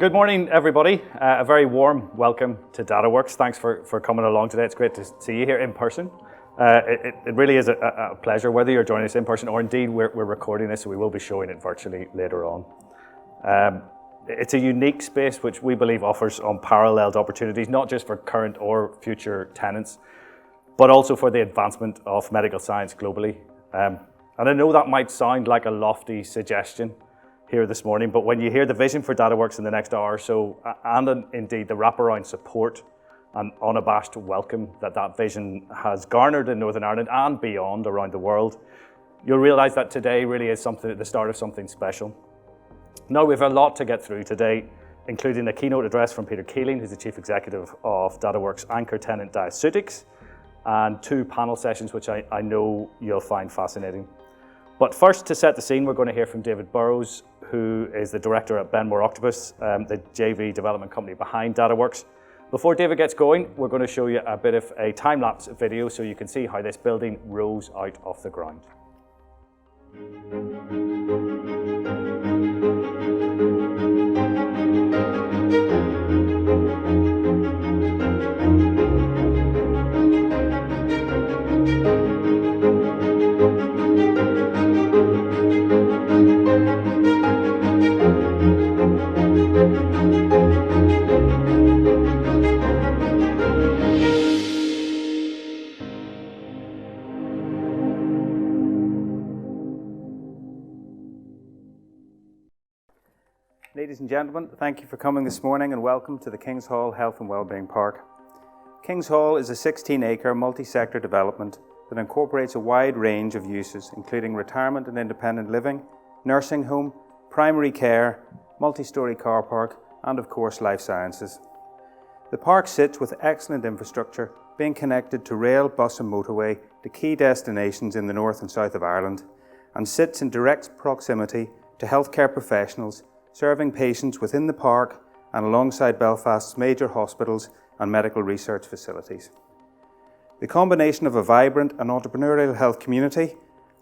Good morning, everybody. A very warm welcome to Dataworks. Thanks for coming along today. It's great to see you here in person. It really is a pleasure, whether you're joining us in person or indeed we're recording this, so we will be showing it virtually later on. It's a unique space which we believe offers unparalleled opportunities, not just for current or future tenants, but also for the advancement of medical science globally. And I know that might sound like a lofty suggestion here this morning, but when you hear the vision for Dataworks in the next hour or so, and indeed the wraparound support and unabashed welcome that vision has garnered in Northern Ireland and beyond around the world, you'll realise that today really is the start of something special. Now, we have a lot to get through today, including a keynote address from Peter Keeling, who's the Chief Executive of Dataworks' anchor tenant Diaceutics, and two panel sessions which I know you'll find fascinating. But first, to set the scene, we're going to hear from David Burrows, who is the director at Benmore Octopus, the JV development company behind Dataworks. Before David gets going, we're going to show you a bit of a time-lapse video so you can see how this building rose out of the ground. Ladies and gentlemen, thank you for coming this morning and welcome to the Kings Hall Health and Wellbeing Park. Kings Hall is a 16-acre multi-sector development that incorporates a wide range of uses, including retirement and independent living, nursing home, primary care, multi-storey car park, and of course life sciences. The park sits with excellent infrastructure, being connected to rail, bus and motorway to key destinations in the north and south of Ireland, and sits in direct proximity to healthcare professionals serving patients within the park and alongside Belfast's major hospitals and medical research facilities. The combination of a vibrant and entrepreneurial health community,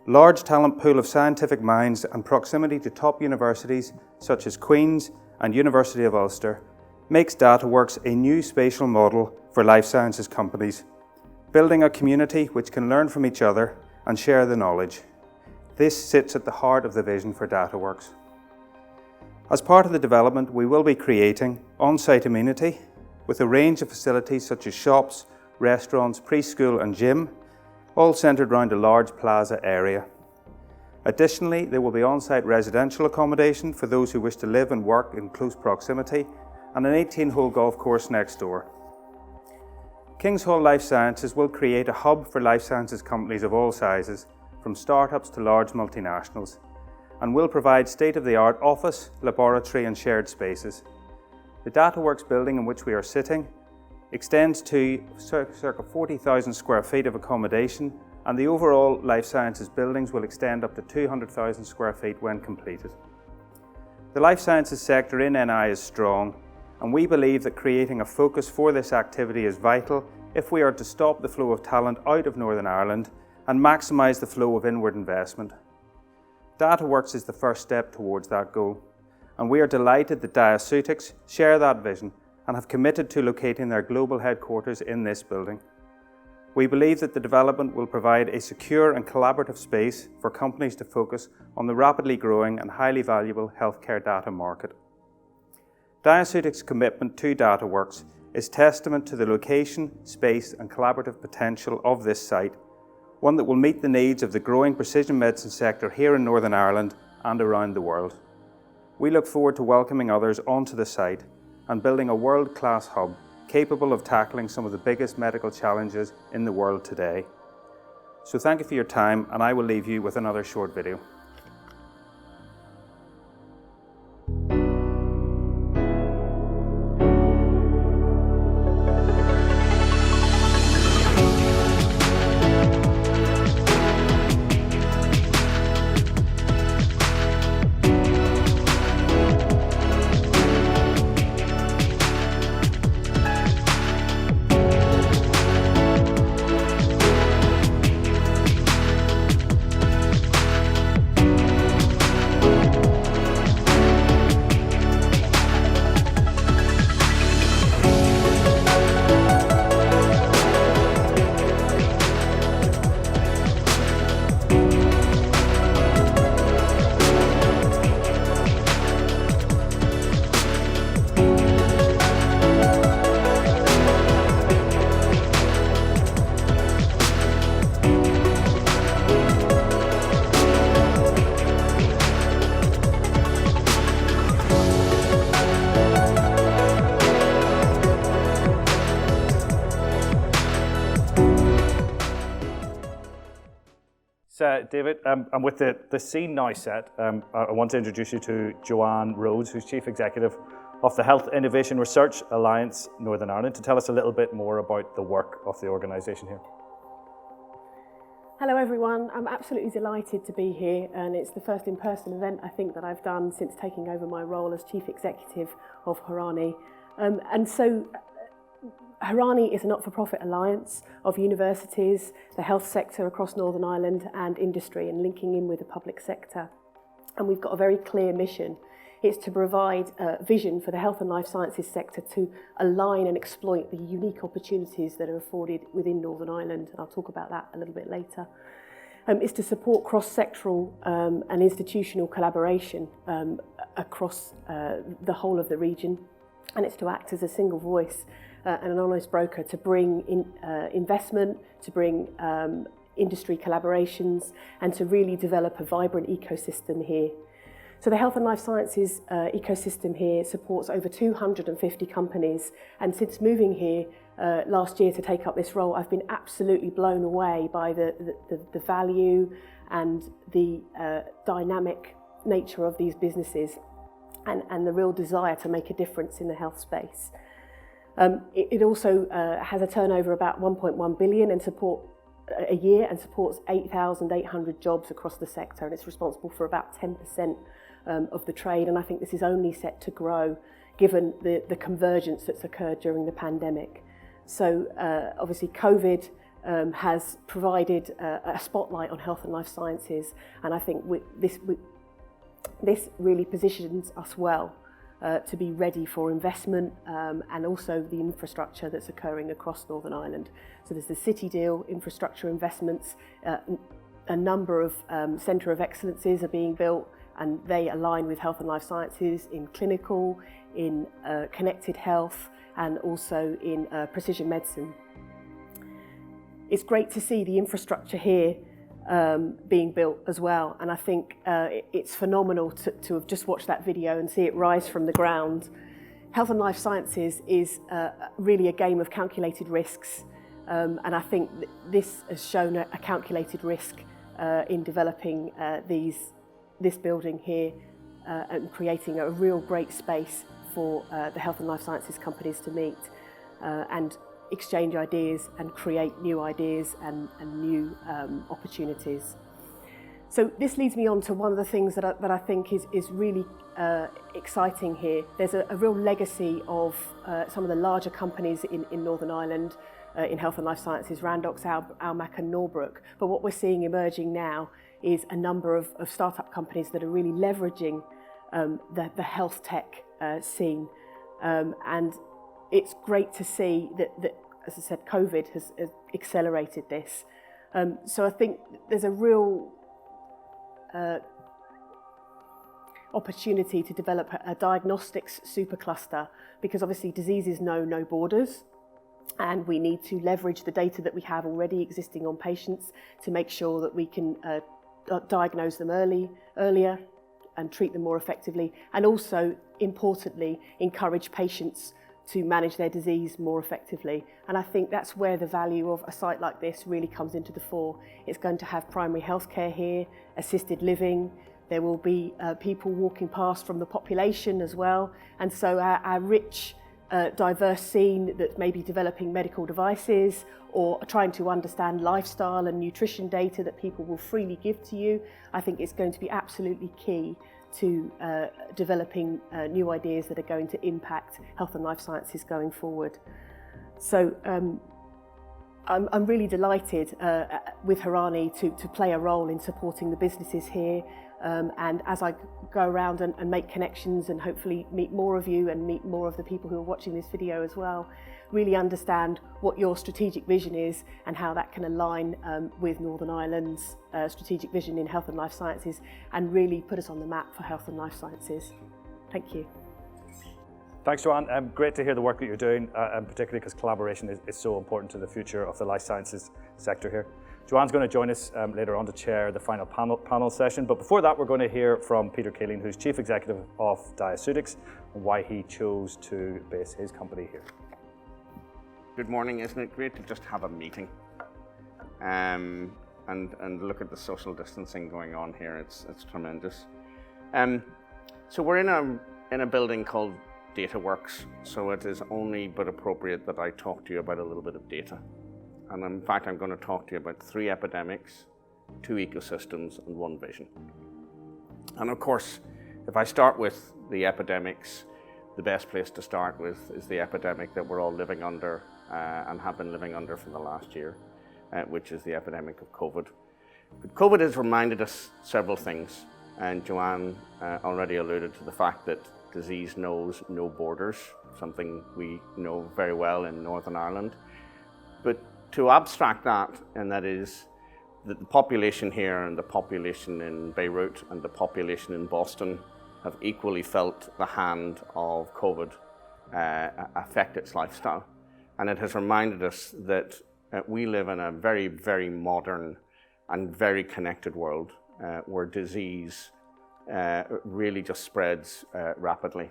large talent pool of scientific minds and proximity to top universities such as Queen's and University of Ulster makes Dataworks a new spatial model for life sciences companies, building a community which can learn from each other and share the knowledge. This sits at the heart of the vision for Dataworks. As part of the development, we will be creating on-site amenity with a range of facilities such as shops, restaurants, preschool and gym, all centred around a large plaza area. Additionally, there will be on-site residential accommodation for those who wish to live and work in close proximity, and an 18-hole golf course next door. Kings Hall Life Sciences will create a hub for life sciences companies of all sizes, from startups to large multinationals, and will provide state-of-the-art office, laboratory and shared spaces. The Dataworks building in which we are sitting extends to circa 40,000 square feet of accommodation, and the overall life sciences buildings will extend up to 200,000 square feet when completed. The life sciences sector in NI is strong, and we believe that creating a focus for this activity is vital if we are to stop the flow of talent out of Northern Ireland and maximise the flow of inward investment. Dataworks is the first step towards that goal, and we are delighted that Diaceutics share that vision and have committed to locating their global headquarters in this building. We believe that the development will provide a secure and collaborative space for companies to focus on the rapidly growing and highly valuable healthcare data market. Diaceutics' commitment to Dataworks is testament to the location, space and collaborative potential of this site, one that will meet the needs of the growing precision medicine sector here in Northern Ireland and around the world. We look forward to welcoming others onto the site and building a world-class hub capable of tackling some of the biggest medical challenges in the world today. So thank you for your time, and I will leave you with another short video. David. And with the scene now set, I want to introduce you to Joanne Rhodes, who's Chief Executive of the Health Innovation Research Alliance Northern Ireland, to tell us a little bit more about the work of the organisation here. Hello everyone, I'm absolutely delighted to be here, and it's the first in-person event I think that I've done since taking over my role as Chief Executive of Harani. Harani is a not-for-profit alliance of universities, the health sector across Northern Ireland and industry, and linking in with the public sector. And we've got a very clear mission. It's to provide vision for the health and life sciences sector to align and exploit the unique opportunities that are afforded within Northern Ireland, and I'll talk about that a little bit later. It's to support cross-sectoral and institutional collaboration across the whole of the region, and it's to act as a single voice and an honest broker to bring in investment, to bring industry collaborations, and to really develop a vibrant ecosystem here. So the health and life sciences ecosystem here supports over 250 companies, and since moving here last year to take up this role, I've been absolutely blown away by the value and the dynamic nature of these businesses and the real desire to make a difference in the health space. It also has a turnover about 1.1 billion and a year, and supports 8,800 jobs across the sector, and it's responsible for about 10% of the trade, and I think this is only set to grow given the convergence that's occurred during the pandemic. So obviously COVID has provided a spotlight on health and life sciences, and I think this really positions us well to be ready for investment and also the infrastructure that's occurring across Northern Ireland. So there's the City Deal infrastructure investments, a number of centre of excellences are being built, and they align with health and life sciences in clinical, in connected health, and also in precision medicine. It's great to see the infrastructure here being built as well, and I think it's phenomenal to have just watched that video and see it rise from the ground. Health and life sciences is really a game of calculated risks, and I think this has shown a calculated risk in developing this building here and creating a real great space for the health and life sciences companies to meet and exchange ideas and create new ideas and new opportunities. So this leads me on to one of the things that I think is really exciting here. There's a real legacy of some of the larger companies in Northern Ireland in health and life sciences, Randox, Almac and Norbrook. But what we're seeing emerging now is a number of startup companies that are really leveraging the health tech scene. And it's great to see that, as I said, COVID has accelerated this. So I think there's a real opportunity to develop a diagnostics supercluster, because obviously diseases know no borders, and we need to leverage the data that we have already existing on patients to make sure that we can diagnose them earlier and treat them more effectively, and also, importantly, encourage patients to manage their disease more effectively. And I think that's where the value of a site like this really comes into the fore. It's going to have primary healthcare here, assisted living, there will be people walking past from the population as well, and so our rich, diverse scene that may be developing medical devices or trying to understand lifestyle and nutrition data that people will freely give to you, I think it's going to be absolutely key to developing new ideas that are going to impact health and life sciences going forward. So I'm really delighted with Harani to play a role in supporting the businesses here, and as I go around and make connections and hopefully meet more of you and meet more of the people who are watching this video as well, really understand what your strategic vision is and how that can align with Northern Ireland's strategic vision in health and life sciences, and really put us on the map for health and life sciences. Thank you. Thanks, Joanne. Great to hear the work that you're doing, and particularly because collaboration is so important to the future of the life sciences sector here. Joanne's going to join us later on to chair the final panel session, but before that we're going to hear from Peter Keeling, who's Chief Executive of Diaceutics, and why he chose to base his company here. Good morning. Isn't it great to just have a meeting? and look at the social distancing going on here. It's tremendous. So we're in a building called Dataworks, so it is only but appropriate that I talk to you about a little bit of data. And in fact, I'm going to talk to you about 3 epidemics, 2 ecosystems, and 1 vision. And of course, if I start with the epidemics, the best place to start with is the epidemic that we're all living under and have been living under for the last year, which is the epidemic of COVID. But COVID has reminded us several things, and Joanne already alluded to the fact that disease knows no borders, something we know very well in Northern Ireland. But to abstract that, and that is that the population here and the population in Beirut and the population in Boston have equally felt the hand of COVID affect its lifestyle. And it has reminded us that we live in a very, very modern and very connected world where disease really just spreads rapidly.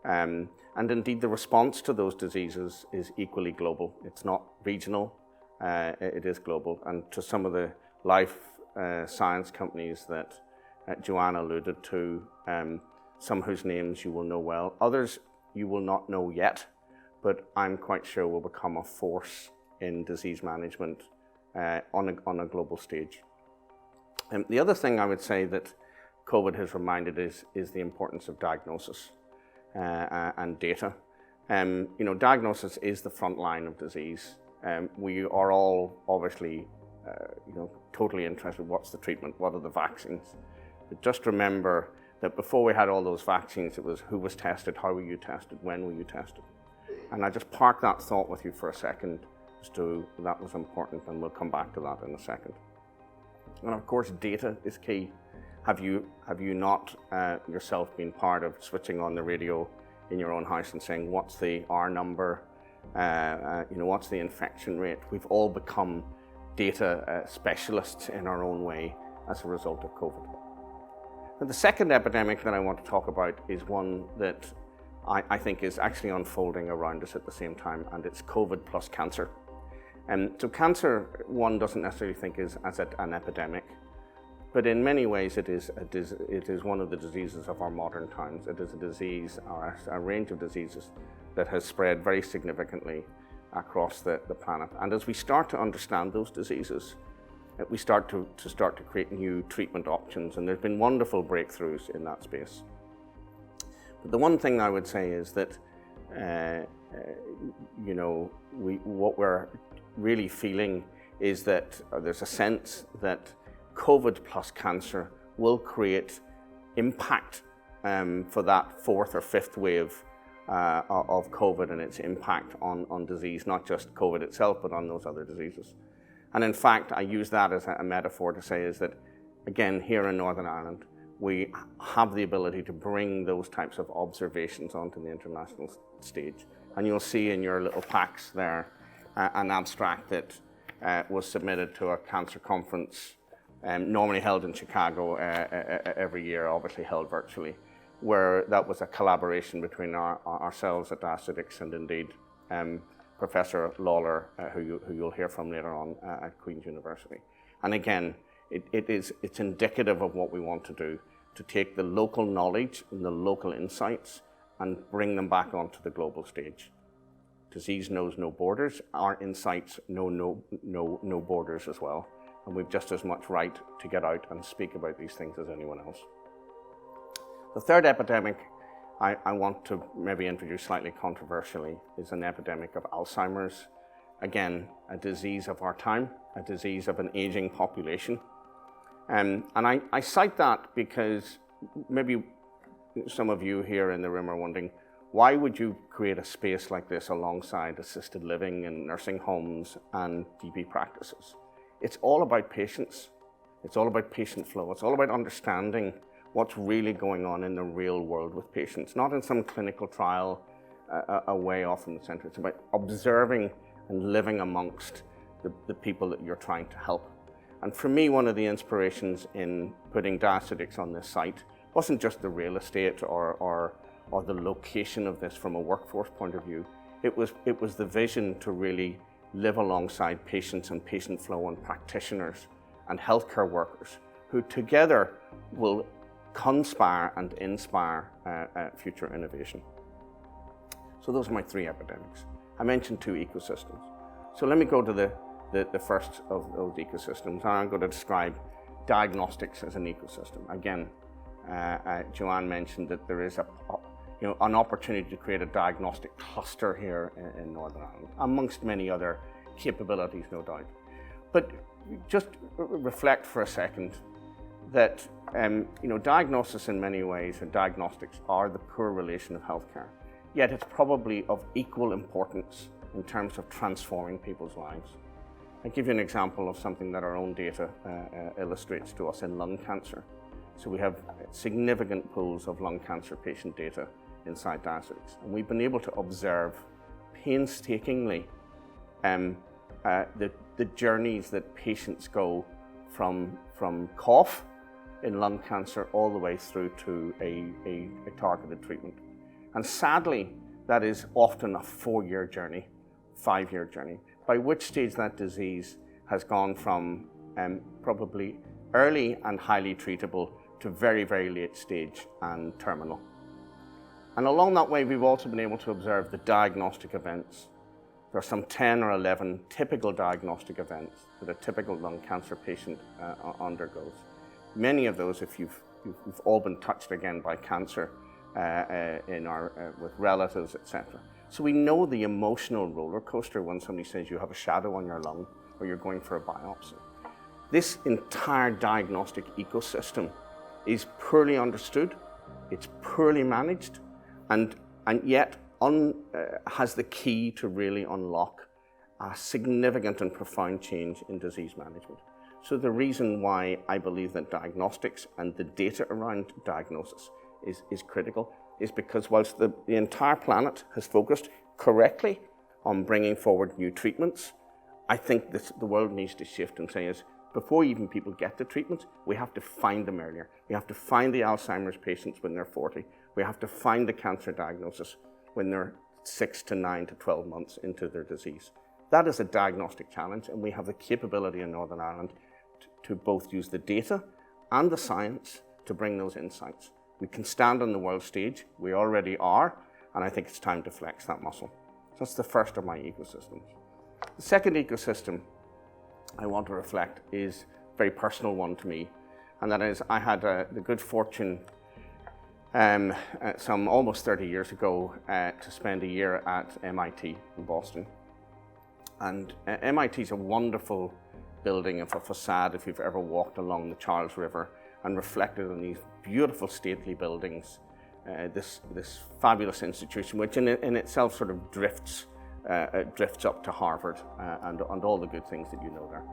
And indeed, the response to those diseases is equally global. It's not regional, it is global. And to some of the life science companies that Joanne alluded to, some whose names you will know well, others you will not know yet, but I'm quite sure will become a force in disease management on a global stage. The other thing I would say that COVID has reminded is the importance of diagnosis and data. Diagnosis is the front line of disease. We are all obviously totally interested, what's the treatment, what are the vaccines? But just remember that before we had all those vaccines, it was who was tested, how were you tested, when were you tested? And I just park that thought with you for a second as to that was important, and we'll come back to that in a second. And of course, data is key. Have you not yourself been part of switching on the radio in your own house and saying, what's the R number, what's the infection rate? We've all become data specialists in our own way as a result of COVID. And the second epidemic that I want to talk about is one that I think is actually unfolding around us at the same time, and it's COVID plus cancer. So cancer, one doesn't necessarily think as an epidemic, but in many ways it is one of the diseases of our modern times. It is a disease, or a range of diseases that has spread very significantly across the planet. And as we start to understand those diseases, we start to create new treatment options, and there's been wonderful breakthroughs in that space. But the one thing I would say is that what we're really feeling is that there's a sense that COVID plus cancer will create impact for that 4th or 5th wave of COVID and its impact on disease, not just COVID itself, but on those other diseases. And in fact, I use that as a metaphor to say is that, again, here in Northern Ireland, we have the ability to bring those types of observations onto the international stage. And you'll see in your little packs there an abstract that was submitted to a cancer conference, normally held in Chicago every year, obviously held virtually, where that was a collaboration between ourselves at Diaceutics and indeed Professor Lawler, who you'll hear from later on at Queen's University. And again, it's indicative of what we want to do, to take the local knowledge and the local insights and bring them back onto the global stage. Disease knows no borders. Our insights know no borders as well. And we've just as much right to get out and speak about these things as anyone else. The third epidemic I want to maybe introduce slightly controversially is an epidemic of Alzheimer's. Again, a disease of our time, a disease of an aging population. And I cite that because maybe some of you here in the room are wondering, why would you create a space like this alongside assisted living and nursing homes and GP practices? It's all about patients. It's all about patient flow. It's all about understanding what's really going on in the real world with patients, not in some clinical trial away off in the center. It's about observing and living amongst the people that you're trying to help. And for me, one of the inspirations in putting Diaceutics on this site wasn't just the real estate or the location of this from a workforce point of view. It was the vision to really live alongside patients and patient flow and practitioners and healthcare workers who together will conspire and inspire future innovation. So those are my three epidemics. I mentioned two ecosystems. So let me go to the first of those ecosystems, and I'm going to describe diagnostics as an ecosystem. Again, Joanne mentioned that there is an opportunity to create a diagnostic cluster here in Northern Ireland, amongst many other capabilities, no doubt. But just reflect for a second that diagnosis in many ways, and diagnostics are the poor relation of healthcare. Yet it's probably of equal importance in terms of transforming people's lives. I'll give you an example of something that our own data illustrates to us in lung cancer. So we have significant pools of lung cancer patient data inside Diaceutics, and we've been able to observe painstakingly the journeys that patients go from cough in lung cancer all the way through to a targeted treatment. And sadly, that is often a 4-year journey, 5-year journey, by which stage that disease has gone from probably early and highly treatable to very, very late stage and terminal. And along that way, we've also been able to observe the diagnostic events. There are some 10 or 11 typical diagnostic events that a typical lung cancer patient undergoes. Many of those, if you've all been touched again by cancer with relatives, etc. So we know the emotional roller coaster when somebody says you have a shadow on your lung or you're going for a biopsy. This entire diagnostic ecosystem is poorly understood, it's poorly managed, and yet has the key to really unlock a significant and profound change in disease management. So the reason why I believe that diagnostics and the data around diagnosis is critical is because whilst the entire planet has focused correctly on bringing forward new treatments, I think the world needs to shift and say is, before even people get the treatment, we have to find them earlier. We have to find the Alzheimer's patients when they're 40. We have to find the cancer diagnosis when they're 6 to 9 to 12 months into their disease. That is a diagnostic challenge, and we have the capability in Northern Ireland to both use the data and the science to bring those insights. We can stand on the world stage, we already are, and I think it's time to flex that muscle. So that's the first of my ecosystems. The second ecosystem I want to reflect is a very personal one to me, and that is I had the good fortune some almost 30 years ago to spend a year at MIT in Boston. And MIT is a wonderful building of a facade if you've ever walked along the Charles River and reflected on these beautiful stately buildings, this fabulous institution, which in itself sort of drifts up to Harvard and all the good things that you know there.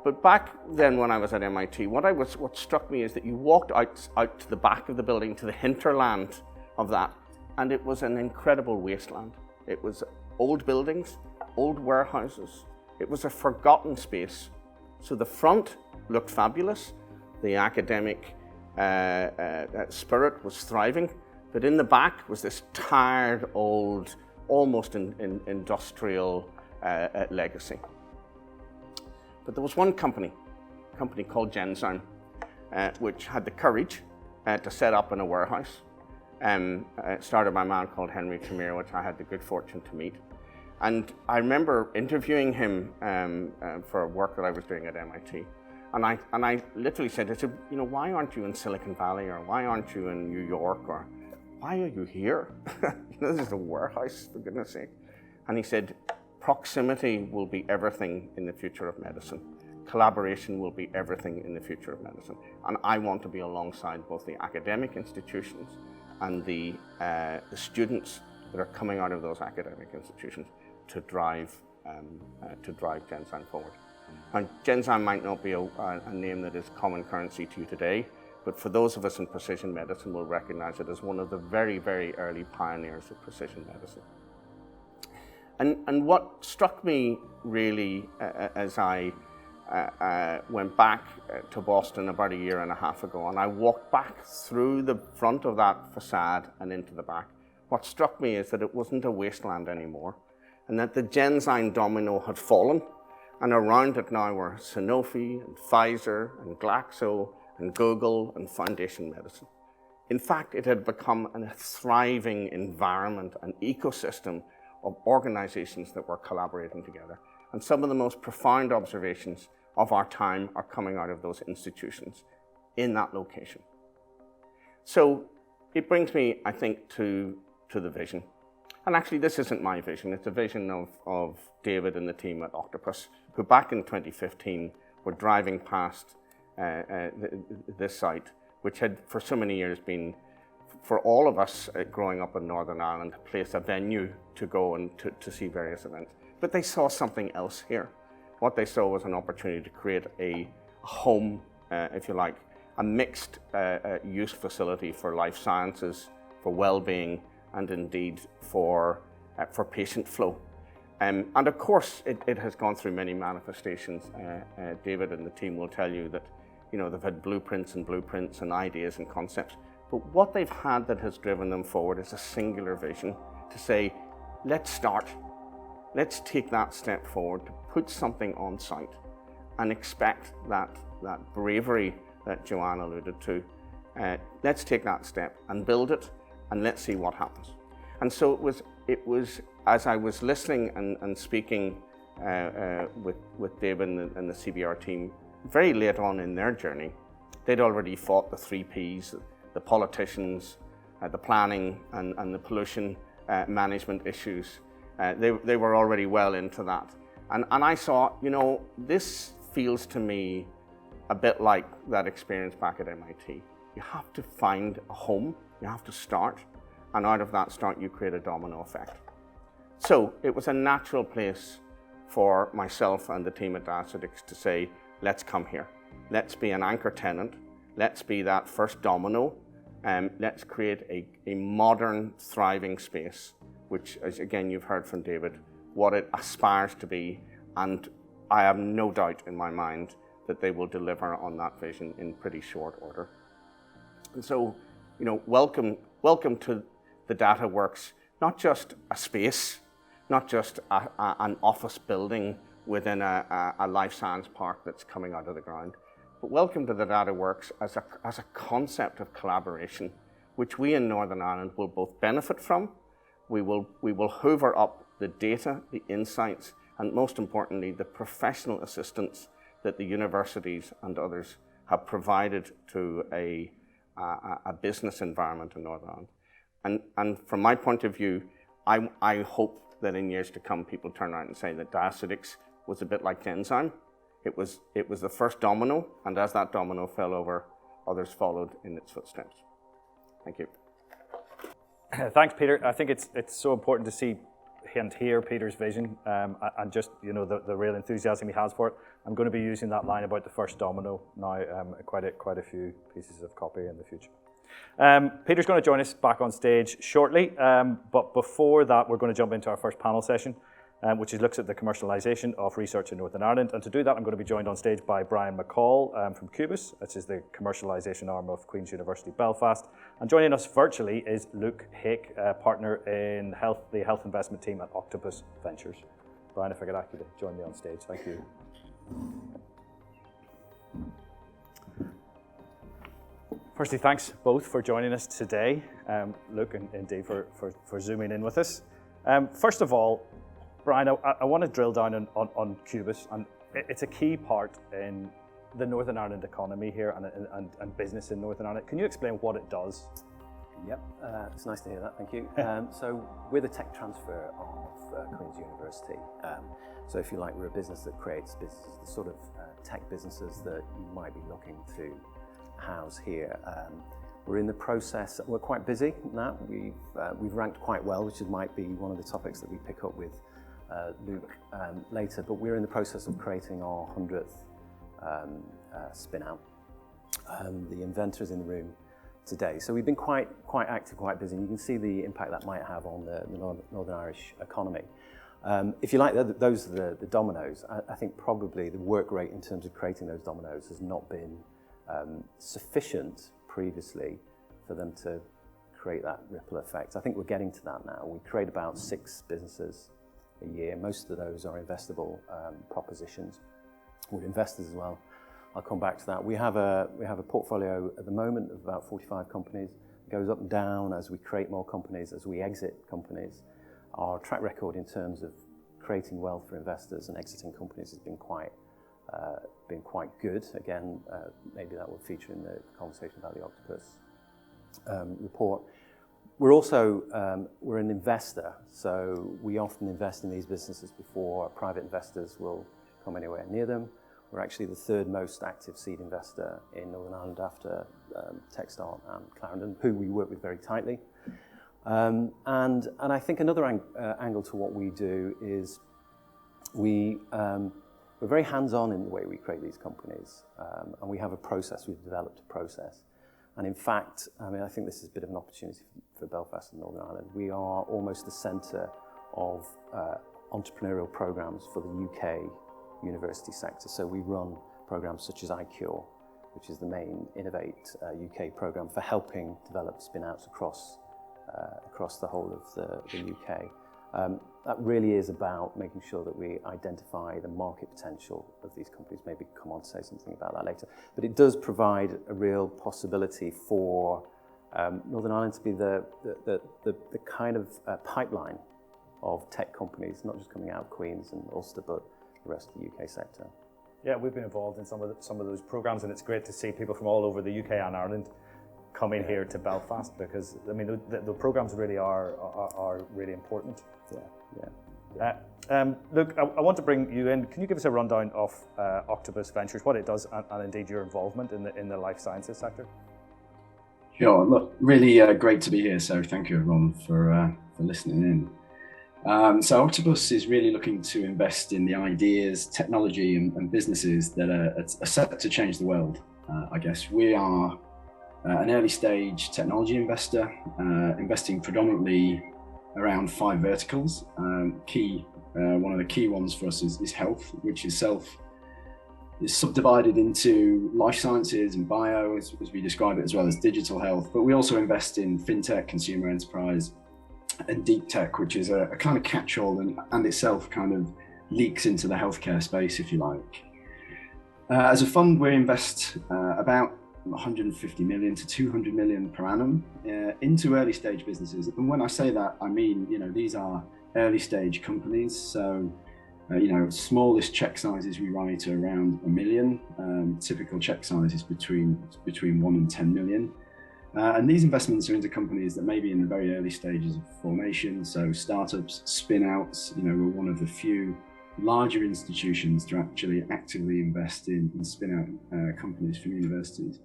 But back then when I was at MIT, what struck me is that you walked out to the back of the building, to the hinterland of that, and it was an incredible wasteland. It was old buildings, old warehouses. It was a forgotten space. So the front looked fabulous. The academic spirit was thriving, but in the back was this tired, old, almost industrial legacy. But there was one company called Genzyme, which had the courage to set up in a warehouse. Started by a man called Henry Tremere, which I had the good fortune to meet. And I remember interviewing him for work that I was doing at MIT. And I literally said, why aren't you in Silicon Valley, or why aren't you in New York, or why are you here? This is a warehouse, for goodness sake. And he said, proximity will be everything in the future of medicine. Collaboration will be everything in the future of medicine. And I want to be alongside both the academic institutions and the students that are coming out of those academic institutions to drive Genzyme forward. And Genzyme might not be a name that is common currency to you today, but for those of us in precision medicine, we'll recognize it as one of the very, very early pioneers of precision medicine. And what struck me really as I went back to Boston about a year and a half ago, and I walked back through the front of that facade and into the back, what struck me is that it wasn't a wasteland anymore, and that the Genzyme domino had fallen, And around it now were Sanofi and Pfizer and Glaxo and Google and Foundation Medicine. In fact, it had become a thriving environment, an ecosystem of organizations that were collaborating together. And some of the most profound observations of our time are coming out of those institutions in that location. So it brings me, I think, to the vision. And actually, this isn't my vision. It's a vision of David and the team at Octopus, who back in 2015 were driving past this site, which had for so many years been, for all of us growing up in Northern Ireland, a place, a venue to go and to see various events. But they saw something else here. What they saw was an opportunity to create a home, if you like, a mixed use facility for life sciences, for well-being, and indeed for patient flow. And of course, it has gone through many manifestations. David and the team will tell you that, you know, they've had blueprints and ideas and concepts. But what they've had that has driven them forward is a singular vision to say, let's start. Let's take that step forward to put something on site and expect that bravery that Joanne alluded to. Let's take that step and build it, and let's see what happens. And so it was as I was listening and speaking with David and the CBR team very late on in their journey, they'd already fought the 3 Ps, the politicians, the planning and the pollution management issues. They were already well into that. And I saw, you know, this feels to me a bit like that experience back at MIT. You have to find a home, you have to start, and out of that start you create a domino effect. So it was a natural place for myself and the team at Diaceutics to say, let's come here. Let's be an anchor tenant. Let's be that first domino. Let's create a modern, thriving space, which, as again you've heard from David, what it aspires to be. And I have no doubt in my mind that they will deliver on that vision in pretty short order. And so, you know, welcome to the Dataworks, not just a space, not just an office building within a life science park that's coming out of the ground, but welcome to the Dataworks as a concept of collaboration, which we in Northern Ireland will both benefit from. We will hoover up the data, the insights, and most importantly, the professional assistance that the universities and others have provided to a business environment in Northern Ireland. And from my point of view, I hope that in years to come, people turn around and say that Diaceutics was a bit like Genzyme. It was the first domino, and as that domino fell over, others followed in its footsteps. Thank you. Thanks, Peter. I think it's so important to see and hear Peter's vision and just, you know, the real enthusiasm he has for it. I'm going to be using that line about the first domino now, quite a few pieces of copy in the future. Peter's going to join us back on stage shortly, but before that we're going to jump into our first panel session, which looks at the commercialisation of research in Northern Ireland. And to do that, I'm going to be joined on stage by Brian McCall from Cubis, which is the commercialisation arm of Queen's University Belfast. And joining us virtually is Luke Hake, partner in the health investment team at Octopus Ventures. Brian, if I could ask you to join me on stage. Thank you. Firstly, thanks both for joining us today, Luke and Dave for zooming in with us. First of all, Brian, I want to drill down on Cubis, and it's a key part in the Northern Ireland economy here and business in Northern Ireland. Can you explain what it does? Yep, it's nice to hear that, thank you. So we're the tech transfer of Queen's University. So if you like, we're a business that creates businesses, the sort of tech businesses that you might be looking to house here. We're in the process, we're quite busy now. We've ranked quite well, which might be one of the topics that we pick up with Luke later, but we're in the process of creating our 100th spin-out. The inventor is in the room today. So we've been quite active, quite busy, and you can see the impact that might have on the Northern Irish economy. If you like, those are the dominoes. I think probably the work rate in terms of creating those dominoes has not been sufficient previously for them to create that ripple effect. I think we're getting to that now. We create about 6 businesses a year. Most of those are investable propositions. We're investors as well. I'll come back to that. We have a portfolio at the moment of about 45 companies. It goes up and down as we create more companies, as we exit companies. Our track record in terms of creating wealth for investors and exiting companies has been quite good. Again, maybe that will feature in the conversation about the Octopus report. We're also we're an investor, so we often invest in these businesses before private investors will come anywhere near them. We're actually the third most active seed investor in Northern Ireland after Techstart and Clarendon, who we work with very tightly. And I think another angle to what we do is we're very hands-on in the way we create these companies, and we have a process. We've developed a process. And in fact, I mean, I think this is a bit of an opportunity for Belfast and Northern Ireland. We are almost the centre of entrepreneurial programs for the UK university sector. So we run programs such as iCure, which is the main Innovate UK program for helping develop spin-outs across the whole of the UK. That really is about making sure that we identify the market potential of these companies. Maybe come on to say something about that later. But it does provide a real possibility for Northern Ireland to be the kind of pipeline of tech companies, not just coming out of Queen's and Ulster, but the rest of the UK sector. Yeah, we've been involved in some of those programs, and it's great to see people from all over the UK and Ireland coming here to Belfast, because I mean the programs really are really important. Look, I want to bring you in. Can you give us a rundown of Octopus Ventures, what it does, and indeed your involvement in the life sciences sector? Sure. Look, really great to be here. So thank you everyone for listening in. So Octopus is really looking to invest in the ideas, technology, and businesses that are set to change the world. I guess we are an early stage technology investor, investing predominantly around 5 verticals. One of the key ones for us is health, which is subdivided into life sciences and bio, as we describe it, as well as digital health. But we also invest in fintech, consumer enterprise, and deep tech, which is a kind of catch-all and itself kind of leaks into the healthcare space, if you like. As a fund, we invest about 150 million to 200 million per annum into early stage businesses. And when I say that, I mean, these are early stage companies. So, smallest check sizes we write are around 1 million. Typical check sizes between 1 and 10 million. And these investments are into companies that may be in the very early stages of formation. So startups, spin-outs, we're one of the few larger institutions to actually actively invest in spin-out companies from universities.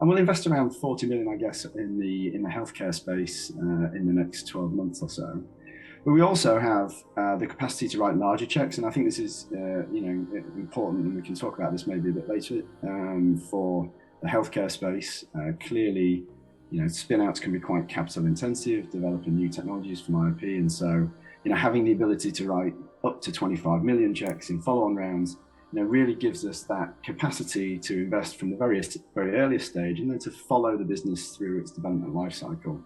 And we'll invest around 40 million, I guess, in the healthcare space in the next 12 months or so. But we also have the capacity to write larger checks, and I think this is important, and we can talk about this maybe a bit later, for the healthcare space. Clearly, spin-outs can be quite capital intensive, developing new technologies from IP, and so having the ability to write up to 25 million checks in follow-on rounds really gives us that capacity to invest from the very earliest stage and then to follow the business through its development life cycle,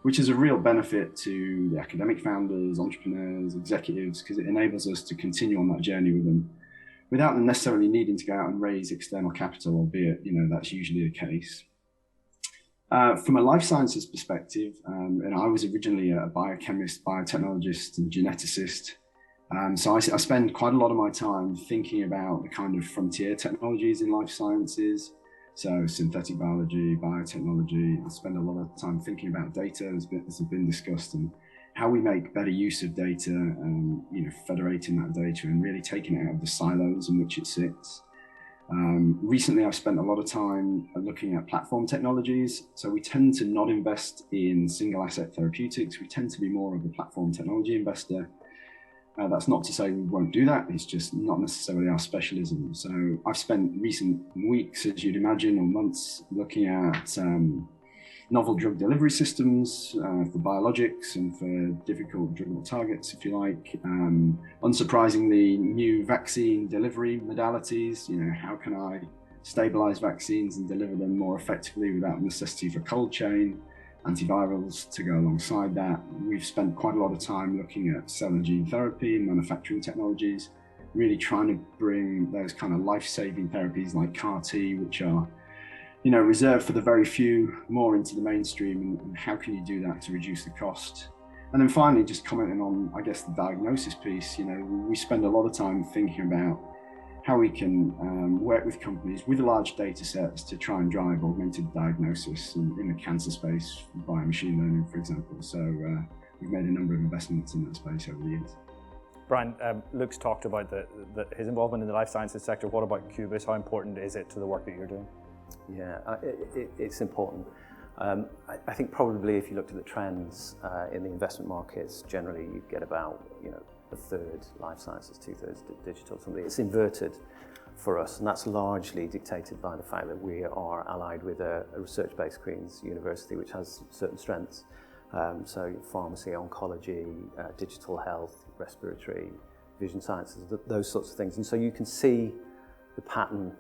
which is a real benefit to the academic founders, entrepreneurs, executives, because it enables us to continue on that journey with them without them necessarily needing to go out and raise external capital, albeit that's usually the case. From a life sciences perspective, and I was originally a biochemist, biotechnologist, and geneticist. So I spend quite a lot of my time thinking about the kind of frontier technologies in life sciences. So synthetic biology, biotechnology. I spend a lot of time thinking about data, as has been discussed, and how we make better use of data and federating that data and really taking it out of the silos in which it sits. Recently, I've spent a lot of time looking at platform technologies. So we tend to not invest in single asset therapeutics. We tend to be more of a platform technology investor. That's not to say we won't do that. It's just not necessarily our specialism. So I've spent recent weeks, as you'd imagine, or months looking at novel drug delivery systems for biologics and for difficult drug targets, if you like. Unsurprisingly, new vaccine delivery modalities. How can I stabilize vaccines and deliver them more effectively without necessity for cold chain? antivirals to go alongside that. We've spent quite a lot of time looking at cell and gene therapy and manufacturing technologies, really trying to bring those kind of life-saving therapies like CAR T, which are, reserved for the very few, more into the mainstream, and how can you do that to reduce the cost? And then finally, just commenting on, I guess, the diagnosis piece. We spend a lot of time thinking about how we can work with companies with large data sets to try and drive augmented diagnosis in the cancer space via machine learning, for example. So we've made a number of investments in that space over the years. Brian, Luke's talked about his involvement in the life sciences sector. What about Cubis? How important is it to the work that you're doing? Yeah, it's important. I think probably if you looked at the trends in the investment markets, generally you get about a third life sciences, 2/3 digital. Something it's inverted for us, and that's largely dictated by the fact that we are allied with a research-based Queen's University, which has certain strengths. So pharmacy, oncology, digital health, respiratory, vision sciences, those sorts of things. And so you can see the pattern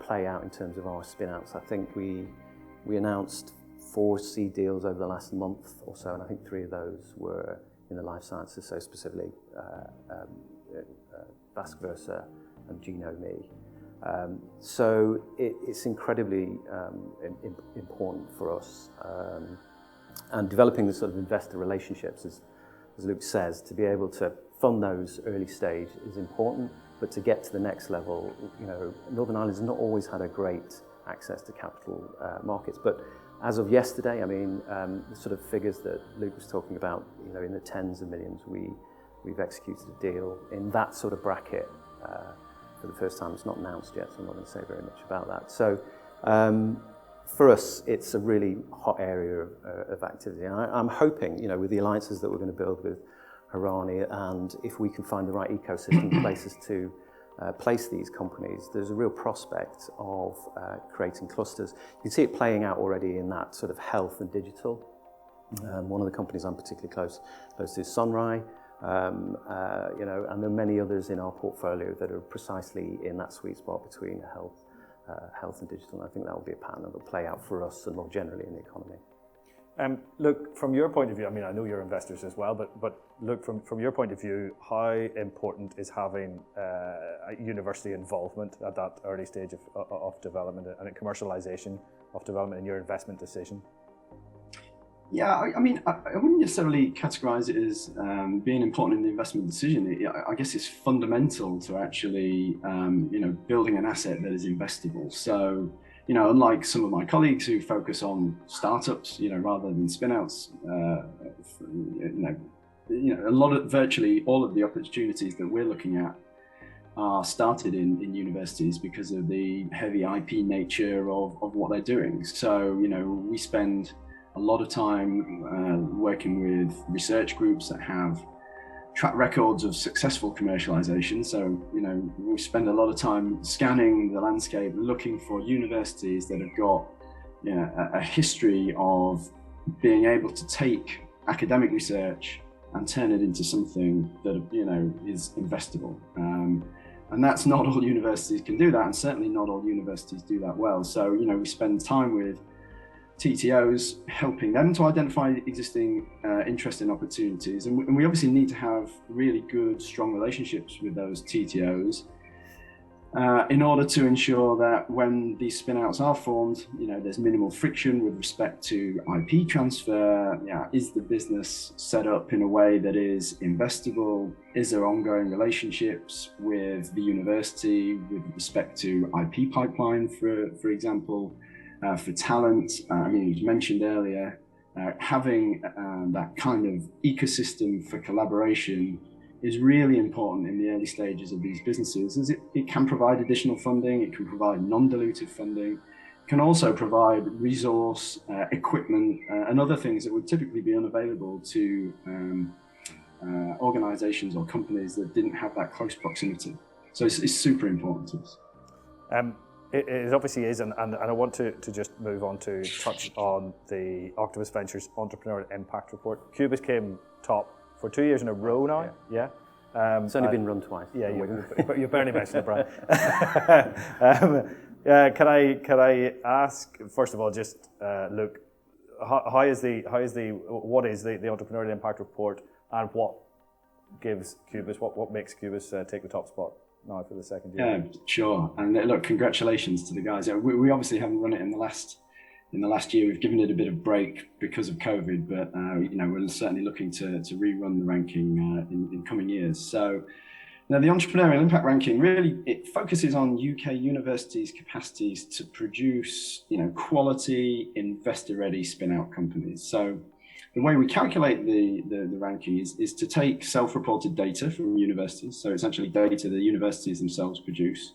play out in terms of our spin-outs. I think we announced 4 seed deals over the last month or so, and I think 3 of those were in the life sciences, so specifically Vasc Versa and Genome. So it's incredibly important for us, and developing the sort of investor relationships, as Luke says, to be able to fund those early stage is important, but to get to the next level, Northern Ireland has not always had a great access to capital markets, but as of yesterday, I mean, the sort of figures that Luke was talking about, in the tens of millions, we've executed a deal in that sort of bracket for the first time. It's not announced yet, so I'm not going to say very much about that. So for us, it's a really hot area of activity. And I'm hoping, with the alliances that we're going to build with Harani, and if we can find the right ecosystem places to place these companies, there's a real prospect of creating clusters. You can see it playing out already in that sort of health and digital. One of the companies I'm particularly close to is Sunrai, and there are many others in our portfolio that are precisely in that sweet spot between health and digital. And I think that will be a pattern that will play out for us and more generally in the economy. Look, from your point of view, I mean, I know you're investors as well, but look, from your point of view, how important is having university involvement at that early stage of development and commercialization of development in your investment decision? Yeah, I mean, I wouldn't necessarily categorize it as being important in the investment decision. I guess it's fundamental to actually, building an asset that is investable. So, unlike some of my colleagues who focus on startups, rather than spin-outs, virtually all of the opportunities that we're looking at are started in universities because of the heavy IP nature of what they're doing. So, we spend a lot of time working with research groups that have track records of successful commercialization. So, we spend a lot of time scanning the landscape, looking for universities that have got, a history of being able to take academic research and turn it into something that, is investable. And that's not all universities can do that, and certainly not all universities do that well. So, we spend time with TTOs, helping them to identify existing interesting opportunities. And we obviously need to have really good, strong relationships with those TTOs in order to ensure that when these spin-outs are formed, there's minimal friction with respect to IP transfer. Is the business set up in a way that is investable? Is there ongoing relationships with the university with respect to IP pipeline, for example? For talent, you mentioned earlier, having that kind of ecosystem for collaboration is really important in the early stages of these businesses, as it can provide additional funding, it can provide non-dilutive funding, it can also provide resource, equipment, and other things that would typically be unavailable to organizations or companies that didn't have that close proximity. So it's super important to us. It obviously is, and I want to just move on to touch on the Octopus Ventures Entrepreneurial Impact Report. Cubis came top for 2 years in a row now. Yeah. It's only been run twice. Yeah, you barely mentioned it, Brian. Can I ask, first of all, just Luke, what is the entrepreneurial impact report, and what gives Cubis, what makes Cubis take the top spot now for the second year? Yeah, sure. And look, congratulations to the guys. We obviously haven't run it in the last year. We've given it a bit of break because of COVID, but we're certainly looking to rerun the ranking in coming years. So now the entrepreneurial impact ranking really, it focuses on UK universities' capacities to produce quality investor-ready spin-out companies. So the way we calculate the ranking is to take self-reported data from universities. So it's actually data the universities themselves produce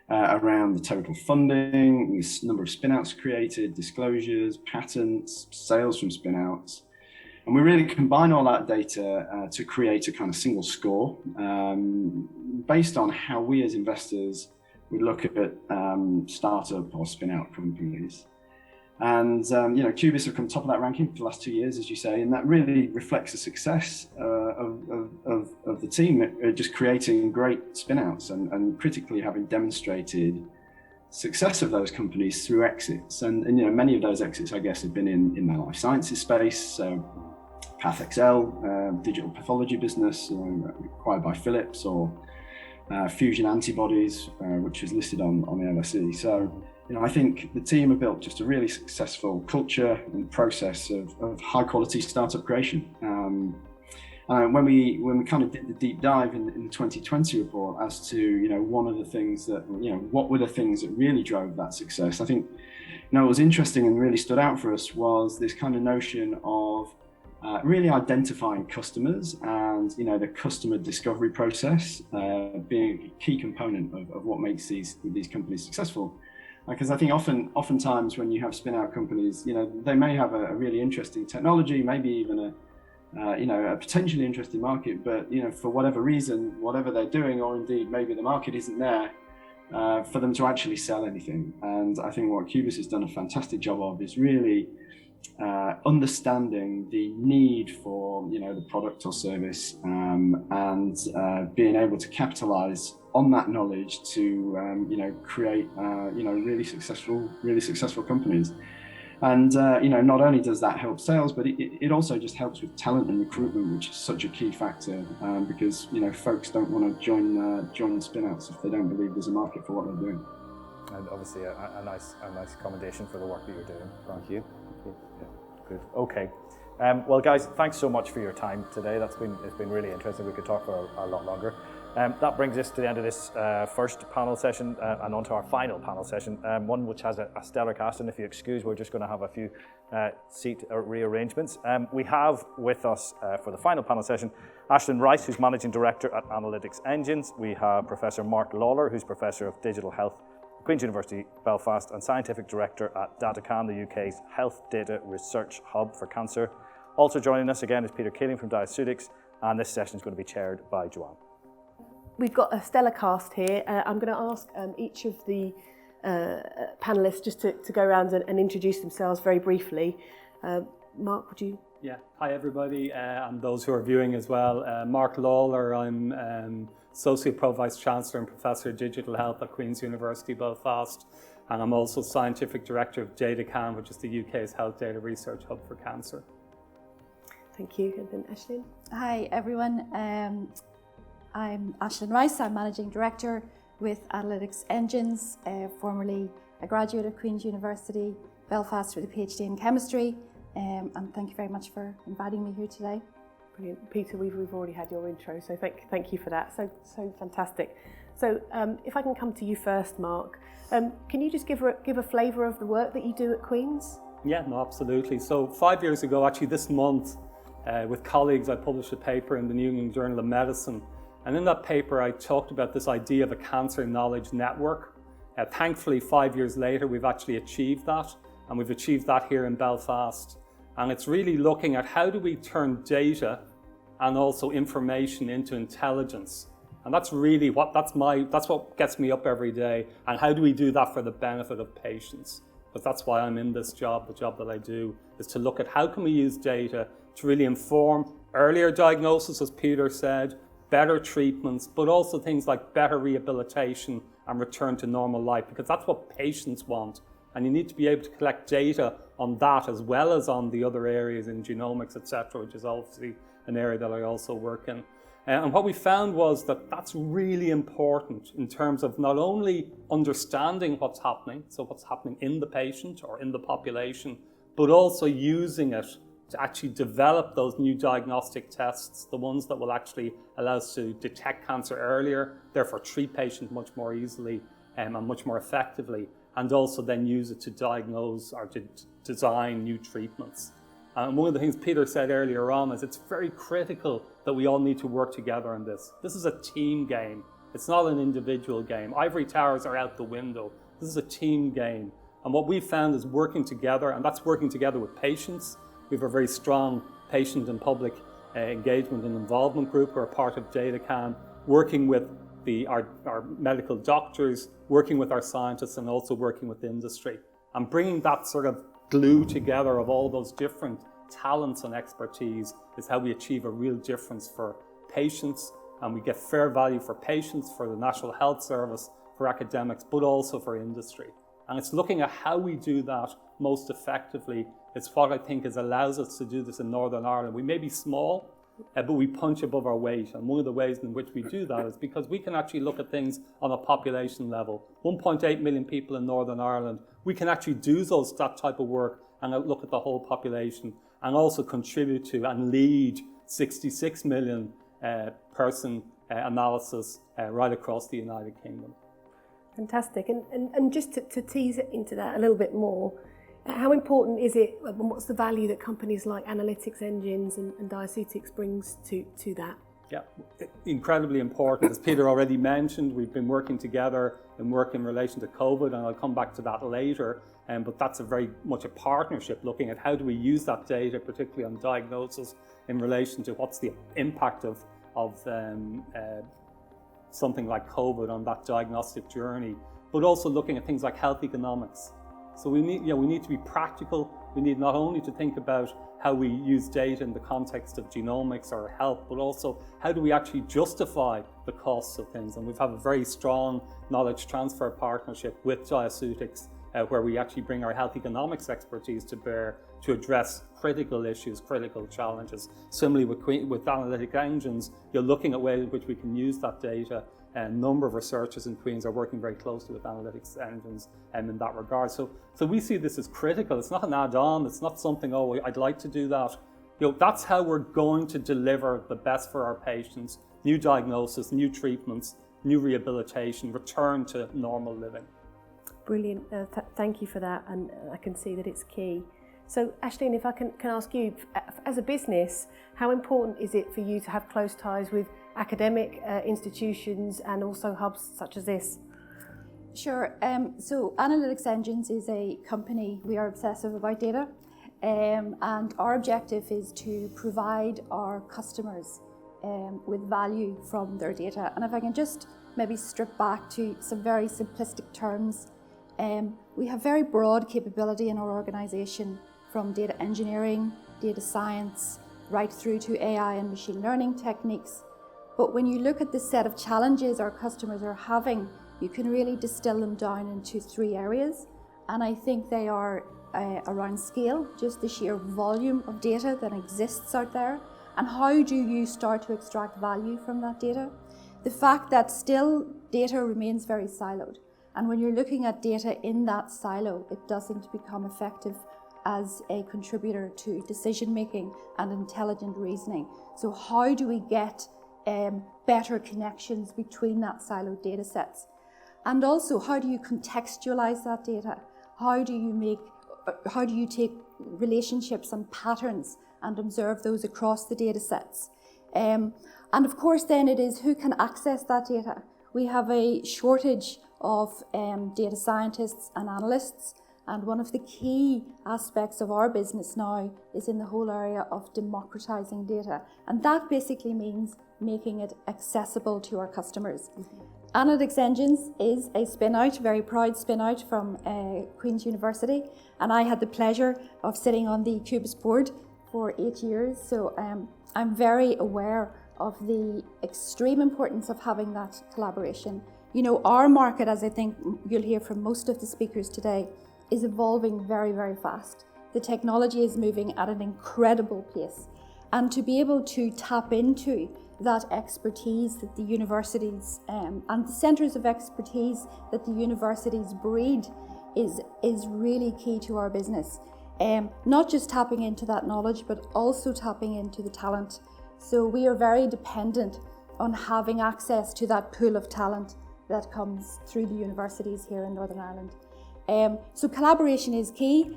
around the total funding, the number of spin-outs created, disclosures, patents, sales from spin-outs. And we really combine all that data to create a kind of single score based on how we as investors would look at startup or spin-out companies. And Cubis have come top of that ranking for the last 2 years, as you say, and that really reflects the success of the team at just creating great spin-outs and critically having demonstrated success of those companies through exits. And many of those exits, I guess, have been in the life sciences space. So PathXL, digital pathology business acquired by Philips, or Fusion Antibodies, which is listed on the LSE. So I think the team have built just a really successful culture and process of high quality startup creation. When we kind of did the deep dive in the 2020 report as to one of the things that what were the things that really drove that success, I think what was interesting and really stood out for us was this kind of notion of really identifying customers and the customer discovery process being a key component of what makes these companies successful. Because I think oftentimes when you have spin-out companies, they may have a really interesting technology, maybe even a potentially interesting market, but for whatever reason, whatever they're doing, or indeed maybe the market isn't there for them to actually sell anything. And I think what Cubis has done a fantastic job of is really understanding the need for the product or service and being able to capitalize on that knowledge to create really successful companies. And not only does that help sales, but it also just helps with talent and recruitment, which is such a key factor because folks don't want to join spin-outs if they don't believe there's a market for what they're doing. And obviously a nice commendation for the work that you're doing. Thank you. Yeah, good. Okay. Well, guys, thanks so much for your time today. It's been really interesting. We could talk for a lot longer. That brings us to the end of this first panel session and on to our final panel session, one which has a stellar cast, and if you excuse, we're just going to have a few seat rearrangements. We have with us for the final panel session, Aislinn Rice, who's Managing Director at Analytics Engines. We have Professor Mark Lawler, who's Professor of Digital Health at Queen's University, Belfast, and Scientific Director at Datacam, the UK's Health Data Research Hub for Cancer. Also joining us again is Peter Keeling from Diaceutics, and this session is going to be chaired by Joanne. We've got a stellar cast here. I'm going to ask each of the panellists just to go around and introduce themselves very briefly. Mark, would you? Yeah, hi everybody, and those who are viewing as well. Mark Lawler, I'm Associate Pro Vice Chancellor and Professor of Digital Health at Queen's University, Belfast, and I'm also Scientific Director of Datacam, which is the UK's Health Data Research Hub for Cancer. Thank you. And then Aislinn. Hi everyone, I'm Aislinn Rice. I'm Managing Director with Analytics Engines, formerly a graduate of Queen's University, Belfast with a PhD in chemistry, and thank you very much for inviting me here today. Brilliant. Peter, we've already had your intro, so thank you for that. So fantastic. So if I can come to you first, Mark, can you just give a flavour of the work that you do at Queen's? Yeah, no, absolutely. So 5 years ago, actually this month, with colleagues, I published a paper in the New England Journal of Medicine. And in that paper, I talked about this idea of a cancer knowledge network. Thankfully, 5 years later, we've actually achieved that. And we've achieved that here in Belfast. And it's really looking at how do we turn data and also information into intelligence. And that's really that's what gets me up every day. And how do we do that for the benefit of patients? But that's why I'm in this job. The job that I do is to look at how can we use data to really inform earlier diagnosis, as Peter said, better treatments, but also things like better rehabilitation and return to normal life, because that's what patients want. And you need to be able to collect data on that as well as on the other areas in genomics, etc., which is obviously an area that I also work in. And what we found was that that's really important in terms of not only understanding what's happening, so what's happening in the patient or in the population, but also using it to actually develop those new diagnostic tests, the ones that will actually allow us to detect cancer earlier, therefore treat patients much more easily and much more effectively, and also then use it to diagnose or to design new treatments. And one of the things Peter said earlier on is it's very critical that we all need to work together on this. This is a team game. It's not an individual game. Ivory towers are out the window. This is a team game. And what we've found is working together, and that's working together with patients. We have a very strong patient and public engagement and involvement group who are part of DataCan, working with our medical doctors, working with our scientists, and also working with the industry. And bringing that sort of glue together of all those different talents and expertise is how we achieve a real difference for patients, and we get fair value for patients, for the National Health Service, for academics, but also for industry. And it's looking at how we do that most effectively. It's what I think allows us to do this in Northern Ireland. We may be small, but we punch above our weight. And one of the ways in which we do that is because we can actually look at things on a population level. 1.8 million people in Northern Ireland. We can actually do that type of work and look at the whole population and also contribute to and lead 66 million person analysis right across the United Kingdom. Fantastic. And just to tease it into that a little bit more, how important is it, and what's the value that companies like Analytics Engines and Diaceutics brings to that? Yeah, incredibly important. As Peter already mentioned, we've been working together in relation to COVID, and I'll come back to that later. But that's very much a partnership, looking at how do we use that data, particularly on diagnosis, in relation to what's the impact of something like COVID on that diagnostic journey, but also looking at things like health economics. So we need to be practical. We need not only to think about how we use data in the context of genomics or health, but also how do we actually justify the costs of things. And we've had a very strong knowledge transfer partnership with Diaceutics, where we actually bring our health economics expertise to bear to address critical issues, critical challenges. Similarly with analytic engines, you're looking at ways in which we can use that data. A number of researchers in Queen's are working very closely with analytics engines in that regard. So we see this as critical. It's not an add-on. It's not something, I'd like to do that. That's how we're going to deliver the best for our patients, new diagnosis, new treatments, new rehabilitation, return to normal living. Brilliant. Thank you for that, and I can see that it's key. So Aisling, if I can ask you, as a business, how important is it for you to have close ties with academic institutions and also hubs such as this? Sure. So Analytics Engines is a company, we are obsessive about data, and our objective is to provide our customers with value from their data. And if I can just maybe strip back to some very simplistic terms, we have very broad capability in our organisation, from data engineering, data science, right through to AI and machine learning techniques. But when you look at the set of challenges our customers are having, you can really distill them down into 3 areas. And I think they are around scale, just the sheer volume of data that exists out there, and how do you start to extract value from that data. The fact that still data remains very siloed. And when you're looking at data in that silo, it doesn't become effective as a contributor to decision making and intelligent reasoning. So how do we get better connections between that siloed data sets? And also, how do you contextualize that data? How do you take relationships and patterns and observe those across the data sets? And of course then it is who can access that data. We have a shortage of data scientists and analysts, and one of the key aspects of our business now is in the whole area of democratizing data. And that basically means making it accessible to our customers. Analytics Engines is a spin-out, very proud spin-out from Queen's University, and I had the pleasure of sitting on the Cubis board for 8 years, so I'm very aware of the extreme importance of having that collaboration. You know, our market, as I think you'll hear from most of the speakers today, is evolving very, very fast. The technology is moving at an incredible pace. And to be able to tap into that expertise that the universities and the centres of expertise that the universities breed is really key to our business. Not just tapping into that knowledge, but also tapping into the talent. So we are very dependent on having access to that pool of talent that comes through the universities here in Northern Ireland. So collaboration is key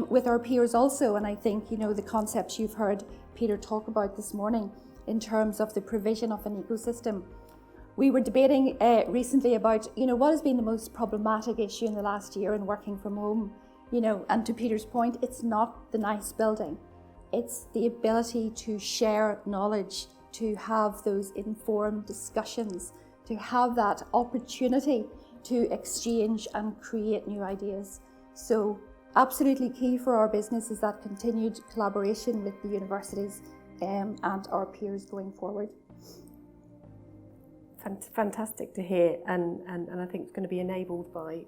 with our peers also, and I think, you know, the concepts you've heard Peter talk about this morning in terms of the provision of an ecosystem. We were debating recently about, you know, what has been the most problematic issue in the last year in working from home, you know, and to Peter's point, it's not the nice building. It's the ability to share knowledge, to have those informed discussions, to have that opportunity to exchange and create new ideas. So absolutely key for our business is that continued collaboration with the universities and our peers going forward. Fantastic to hear, and I think it's going to be enabled by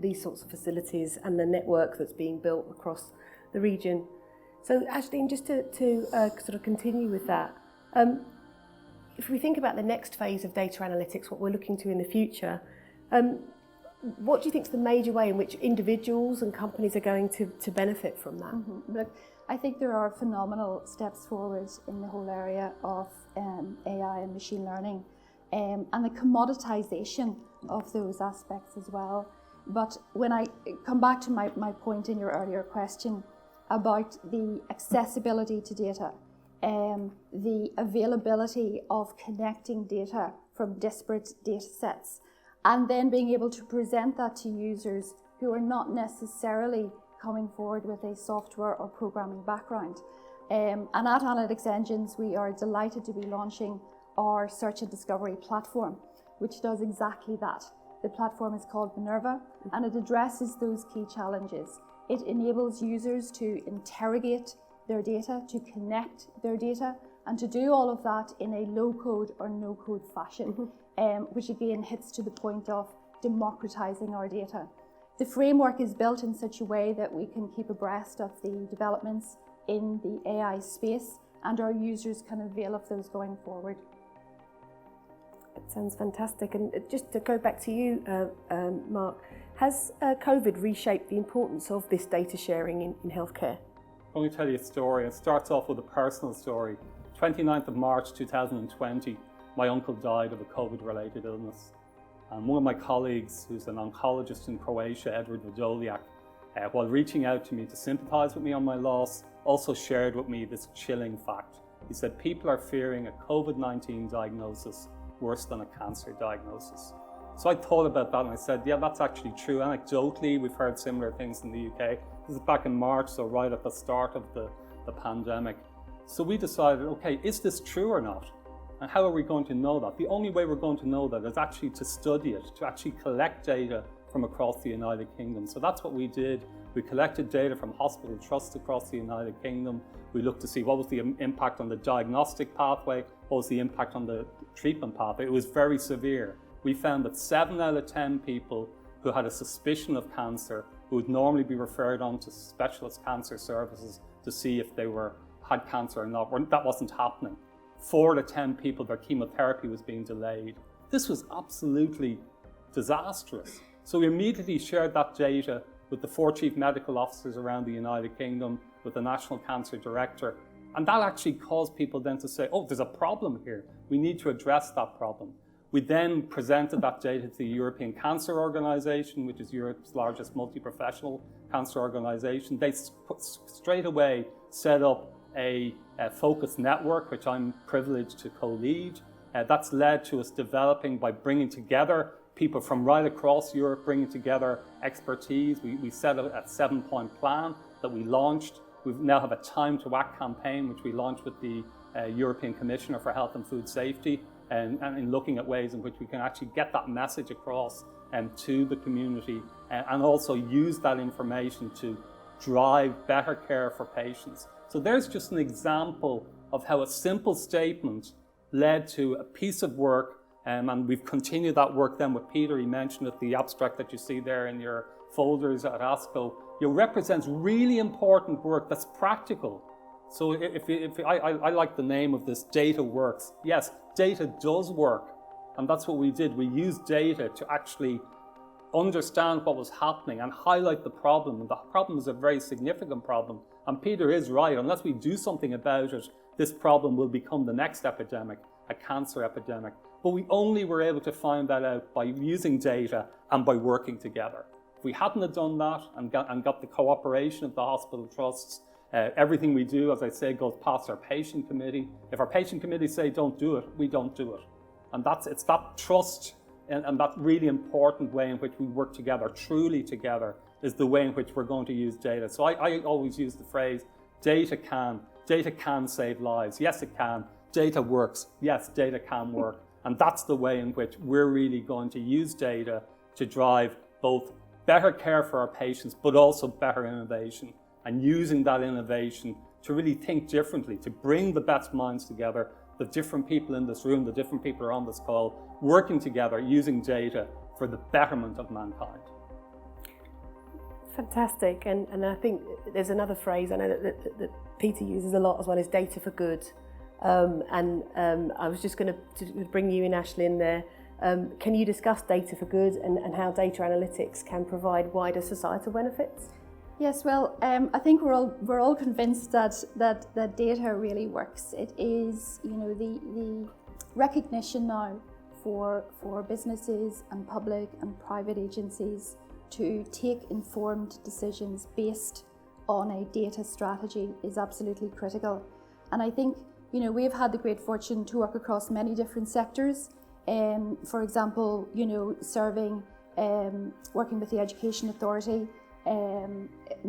these sorts of facilities and the network that's being built across the region. So Aisling, just to sort of continue with that, if we think about the next phase of data analytics, what we're looking to in the future, what do you think is the major way in which individuals and companies are going to benefit from that? Look, I think there are phenomenal steps forward in the whole area of AI and machine learning and the commoditization of those aspects as well. But when I come back to my point in your earlier question about the accessibility to data, the availability of connecting data from disparate data sets, and then being able to present that to users who are not necessarily coming forward with a software or programming background. And at Analytics Engines, we are delighted to be launching our search and discovery platform, which does exactly that. The platform is called Minerva, and it addresses those key challenges. It enables users to interrogate their data, to connect their data, and to do all of that in a low-code or no-code fashion, which again hits to the point of democratizing our data. The framework is built in such a way that we can keep abreast of the developments in the AI space, and our users can avail of those going forward. That sounds fantastic. And just to go back to you, Mark, has COVID reshaped the importance of this data sharing in healthcare? Let me tell you a story. It starts off with a personal story. 29th of March 2020, my uncle died of a COVID-related illness. And one of my colleagues, who's an oncologist in Croatia, Edward Vidoliak, while reaching out to me to sympathise with me on my loss, also shared with me this chilling fact. He said, people are fearing a COVID-19 diagnosis worse than a cancer diagnosis. So I thought about that and I said, yeah, that's actually true. Anecdotally, we've heard similar things in the UK. This is back in March, so right at the start of the pandemic. So we decided, okay, is this true or not? And how are we going to know that? The only way we're going to know that is actually to study it, to actually collect data from across the United Kingdom. So that's what we did. We collected data from hospital trusts across the United Kingdom. We looked to see what was the impact on the diagnostic pathway, what was the impact on the treatment pathway. It was very severe. We found that 7 out of 10 people who had a suspicion of cancer, who would normally be referred on to specialist cancer services to see if they had cancer or not, that wasn't happening. 4 to 10 people, their chemotherapy was being delayed. This was absolutely disastrous. So we immediately shared that data with the 4 chief medical officers around the United Kingdom, with the National Cancer Director. And that actually caused people then to say, oh, there's a problem here. We need to address that problem. We then presented that data to the European Cancer Organization, which is Europe's largest multi-professional cancer organization. They straight away set up a focus network, which I'm privileged to co-lead. That's led to us developing by bringing together people from right across Europe, bringing together expertise. We set up a 7-point plan that we launched. We now have a Time to Act campaign, which we launched with the European Commissioner for Health and Food Safety, and in looking at ways in which we can actually get that message across to the community and also use that information to drive better care for patients. So there's just an example of how a simple statement led to a piece of work, and we've continued that work then with Peter. He mentioned it, the abstract that you see there in your folders at ASCO, represents really important work that's practical. So I like the name of this, Dataworks. Yes, data does work, and that's what we did. We used data to actually understand what was happening and highlight the problem. And the problem is a very significant problem. And Peter is right, unless we do something about it, this problem will become the next epidemic, a cancer epidemic. But we only were able to find that out by using data and by working together. If we hadn't have done that and got the cooperation of the hospital trusts, everything we do, as I say, goes past our patient committee. If our patient committee say don't do it, we don't do it. And it's that trust and that really important way in which we work together, truly together, is the way in which we're going to use data. So I always use the phrase, data can save lives. Yes, it can. Data works. Yes, data can work. And that's the way in which we're really going to use data to drive both better care for our patients, but also better innovation. And using that innovation to really think differently, to bring the best minds together, the different people in this room, the different people who are on this call, working together, using data for the betterment of mankind. Fantastic, and I think there's another phrase I know that Peter uses a lot as well, is data for good. I was just going to bring you in, Ashlyn, there. Can you discuss data for good and how data analytics can provide wider societal benefits? Yes, well, I think we're all convinced that data really works. It is, the recognition now for businesses and public and private agencies to take informed decisions based on a data strategy is absolutely critical. And I think, we've had the great fortune to work across many different sectors. For example, working with the Education Authority,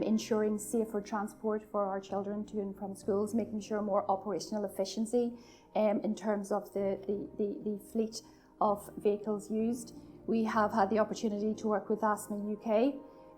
ensuring safer transport for our children to and from schools, making sure more operational efficiency in terms of the fleet of vehicles used. We have had the opportunity to work with Asthma UK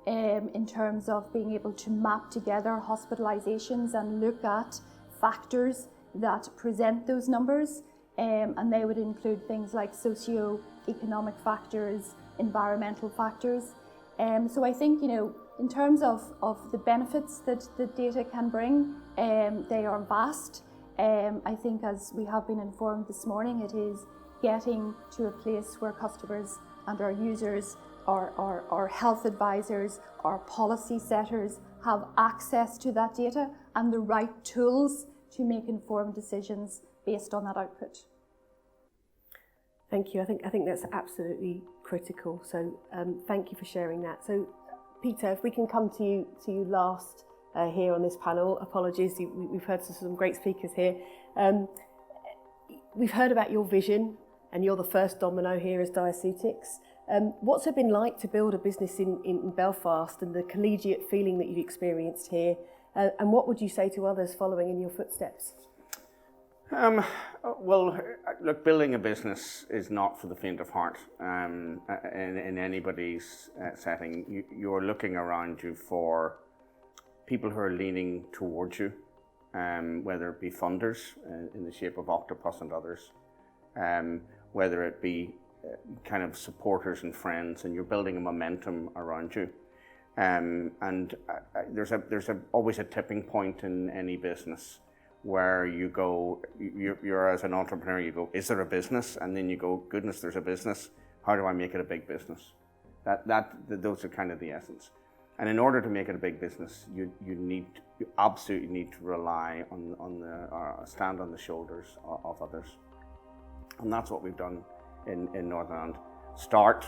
in terms of being able to map together hospitalisations and look at factors that present those numbers, and they would include things like socio-economic factors, environmental factors. So I think, in terms of the benefits that the data can bring, they are vast. I think, as we have been informed this morning, it is getting to a place where customers and our users, our health advisors, our policy setters have access to that data and the right tools to make informed decisions based on that output. Thank you. I think that's absolutely critical. So thank you for sharing that. So Peter, if we can come to you last here on this panel. Apologies, we've heard some great speakers here. We've heard about your vision, and you're the first domino here as Diaceutics. What's it been like to build a business in Belfast and the collegiate feeling that you've experienced here? And what would you say to others following in your footsteps? Well, look, building a business is not for the faint of heart. In anybody's setting, you're looking around you for people who are leaning towards you, whether it be funders in the shape of Octopus and others, whether it be kind of supporters and friends, and you're building a momentum around you. And there's always a tipping point in any business where you go, you're as an entrepreneur, you go, is there a business? And then you go, goodness, there's a business. How do I make it a big business? Those are kind of the essence. And in order to make it a big business, you absolutely need to rely on stand on the shoulders of others. And that's what we've done in Northern Ireland. Start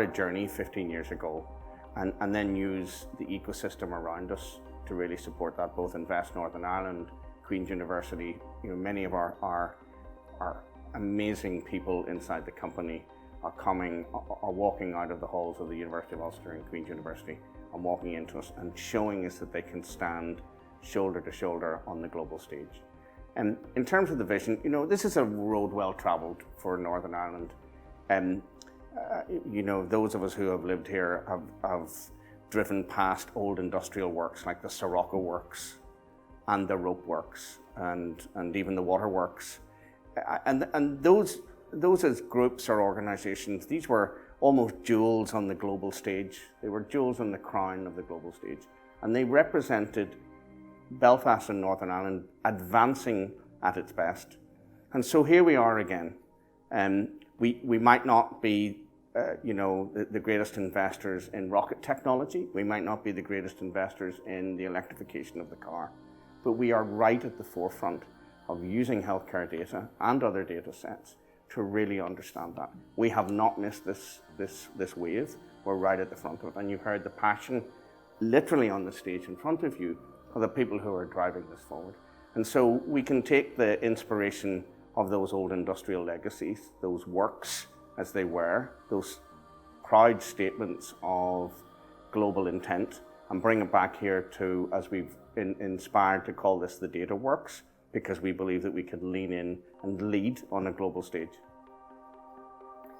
a journey 15 years ago, and then use the ecosystem around us to really support that, both Invest Northern Ireland, Queen's University. Many of our amazing people inside the company are walking out of the halls of the University of Ulster and Queen's University and walking into us and showing us that they can stand shoulder to shoulder on the global stage. And in terms of the vision, this is a road well travelled for Northern Ireland. Those of us who have lived here have driven past old industrial works like the Sirocco Works and the Rope Works and even the Water Works. And those as groups or organisations, these were almost jewels on the global stage. They were jewels on the crown of the global stage. And they represented Belfast and Northern Ireland advancing at its best. And so here we are again. We might not be the greatest investors in rocket technology. We might not be the greatest investors in the electrification of the car. But we are right at the forefront of using healthcare data and other data sets to really understand that. We have not missed this wave. We're right at the front of it. And you heard the passion literally on the stage in front of you for the people who are driving this forward. And so we can take the inspiration of those old industrial legacies, those works as they were, those proud statements of global intent, and bring it back here to, as we've been inspired to call this, the Dataworks, because we believe that we can lean in and lead on a global stage.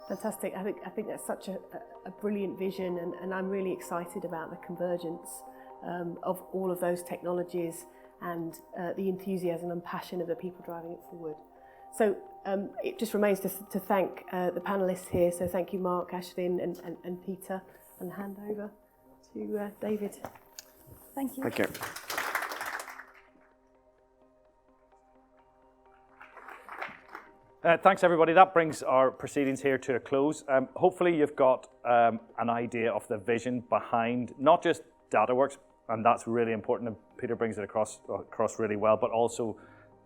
Fantastic. I think that's such a brilliant vision, and I'm really excited about the convergence of all of those technologies and the enthusiasm and passion of the people driving it forward. So it just remains to thank the panellists here. So thank you, Mark, Ashlyn, and Peter, and hand over to David. Thank you. Thank you. Thanks, everybody. That brings our proceedings here to a close. Hopefully you've got an idea of the vision behind not just Dataworks, and that's really important, and Peter brings it across really well, but also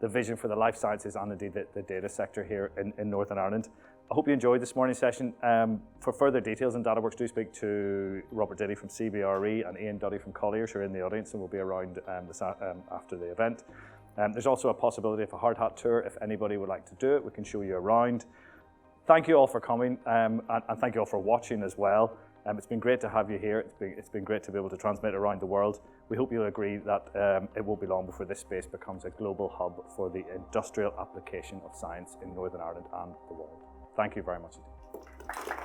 the vision for the life sciences and indeed the data sector here in Northern Ireland. I hope you enjoyed this morning's session. For further details on Dataworks, do speak to Robert Diddy from CBRE and Ian Duddy from Colliers, who are in the audience and will be around after the event. There's also a possibility of a hard hat tour. If anybody would like to do it, we can show you around. Thank you all for coming, and thank you all for watching as well. It's been great to have you here. It's been great to be able to transmit around the world. We hope you'll agree that it won't be long before this space becomes a global hub for the industrial application of science in Northern Ireland and the world. Thank you very much indeed.